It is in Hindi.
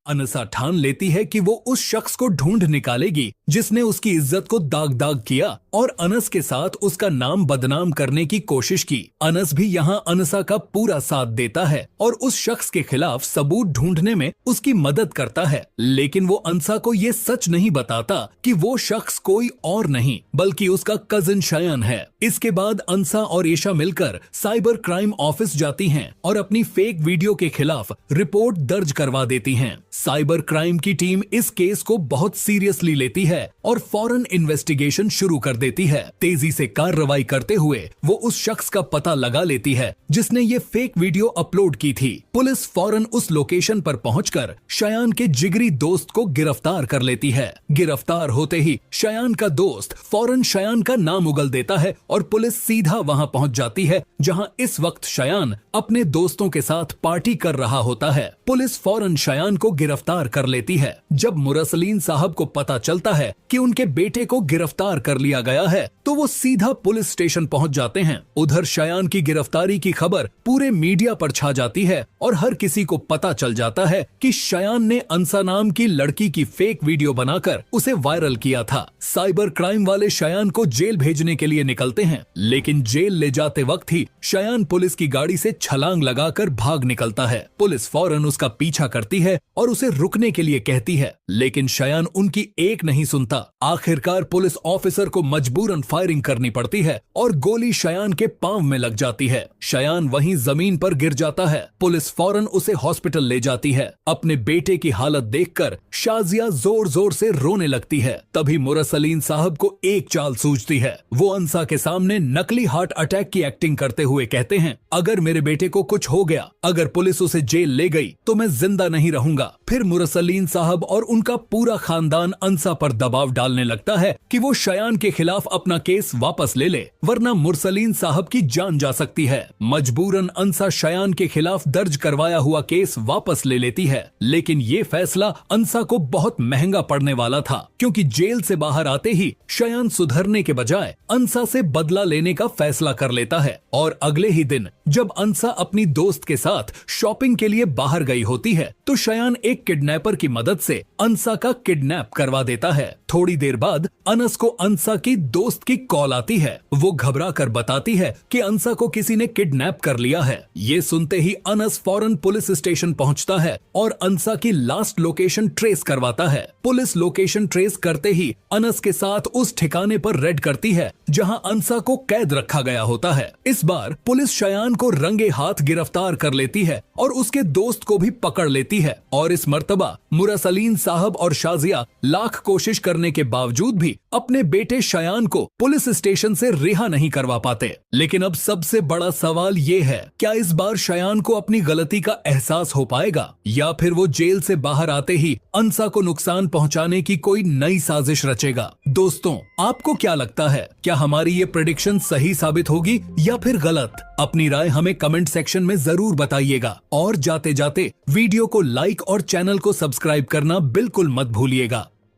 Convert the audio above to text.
अनसा ठान लेती है कि वो उस शख्स को ढूंढ निकालेगी जिसने उसकी इज्जत को दाग दाग किया और अनस के साथ उसका नाम बदनाम करने की कोशिश की। अनस भी यहाँ अनसा का पूरा साथ देता है और उस शख्स के खिलाफ सबूत ढूंढने में उसकी मदद करता है, लेकिन वो अनसा को ये सच नहीं बताता कि वो शख्स कोई और नहीं बल्कि उसका कजिन शयान है। इसके बाद अनसा और ईशा मिलकर साइबर क्राइम ऑफिस जाती हैं और अपनी फेक वीडियो के खिलाफ रिपोर्ट दर्ज करवा देती हैं। साइबर क्राइम की टीम इस केस को बहुत सीरियसली लेती है और फौरन इन्वेस्टिगेशन शुरू कर देती है। तेजी से कार्रवाई करते हुए वो उस शख्स का पता लगा लेती है जिसने ये फेक वीडियो अपलोड की थी। पुलिस फौरन उस लोकेशन पर पहुंचकर शयान के जिगरी दोस्त को गिरफ्तार कर लेती है। गिरफ्तार होते ही शयान का दोस्त फौरन शयान का नाम उगल देता है और पुलिस सीधा वहां पहुंच जाती है जहां इस वक्त शयान अपने दोस्तों के साथ पार्टी कर रहा होता है। पुलिस फौरन शयान को गिरफ्तार कर लेती है। जब मुरसलीन साहब को पता चलता है कि उनके बेटे को गिरफ्तार कर लिया गया है तो वो सीधा पुलिस स्टेशन पहुंच जाते हैं। उधर शयान की गिरफ्तारी की खबर पूरे मीडिया पर छा जाती है और हर किसी को पता चल जाता है कि शयान ने अनसा नाम की लड़की की फेक वीडियो बनाकर उसे वायरल किया था। साइबर क्राइम वाले शयान को जेल भेजने के लिए निकलते हैं, लेकिन जेल ले जाते वक्त ही शयान पुलिस की गाड़ी से छलांग लगाकर भाग निकलता है। पुलिस फौरन उसका पीछा करती है और उसे रुकने के लिए कहती है, लेकिन शयान उनकी एक नहीं सुनता। आखिरकार पुलिस ऑफिसर को मजबूरन फायरिंग करनी पड़ती है और गोली शयान के पांव में लग जाती है। शयान वहीं जमीन पर गिर जाता है। पुलिस फौरन उसे हॉस्पिटल ले जाती है। अपने बेटे की हालत देखकर शाजिया जोर जोर से रोने लगती है। तभी मुरसलीन साहब को एक चाल सूझती है। वो अनसा के सामने नकली हार्ट अटैक की एक्टिंग करते हुए कहते हैं, अगर मेरे बेटे को कुछ हो गया, अगर पुलिस उसे जेल ले गई तो मैं जिंदा नहीं रहूंगा। फिर मुरसलीन साहब और उनका पूरा खानदान अनसा पर दबाव डालने लगता है कि वो शयान के खिलाफ अपना केस वापस ले ले, वरना मुरसलीन साहब की जान जा सकती है। मजबूरन अनसा शयान के खिलाफ दर्ज करवाया हुआ केस वापस ले लेती है, लेकिन ये फैसला अनसा को बहुत महंगा पड़ने वाला था, क्योंकि जेल से बाहर आते ही शयान सुधरने के बजाय अनसा से बदला लेने का फैसला कर लेता है। और अगले ही दिन जब अनसा अपनी दोस्त के साथ शॉपिंग के लिए बाहर गई होती है तो शयान एक किडनैपर की मदद से अनसा का किडनैप करवा देता है। थोड़ी देर बाद अनस को अनसा की दोस्त की कॉल आती है। वो घबरा कर बताती है कि अनसा को किसी ने किडनैप कर लिया है। ये सुनते ही अनस फौरन पुलिस स्टेशन पहुंचता है और अनसा की लास्ट लोकेशन ट्रेस करवाता है। पुलिस लोकेशन ट्रेस करते ही अनस के साथ उस ठिकाने पर रेड करती है जहां अनसा को कैद रखा गया होता है। इस बार पुलिस शयान को रंगे हाथ गिरफ्तार कर लेती है और उसके दोस्त को भी पकड़ लेती है। और इस मर्तबा मुरसलीन साहब और शाजिया लाख कोशिश करने के बावजूद भी अपने बेटे शयान को पुलिस स्टेशन से रिहा नहीं करवा पाते। लेकिन अब सबसे बड़ा सवाल ये है, क्या इस बार शयान को अपनी गलती का एहसास हो पाएगा या फिर वो जेल से बाहर आते ही अनसा को नुकसान पहुंचाने की कोई नई साजिश रचेगा? दोस्तों, आपको क्या लगता है, क्या हमारी ये प्रेडिक्शन सही साबित होगी या फिर गलत? अपनी राय हमें कमेंट सेक्शन में जरूर बताइएगा और जाते जाते वीडियो को लाइक और चैनल को सब्सक्राइब करना बिल्कुल मत भूलिएगा।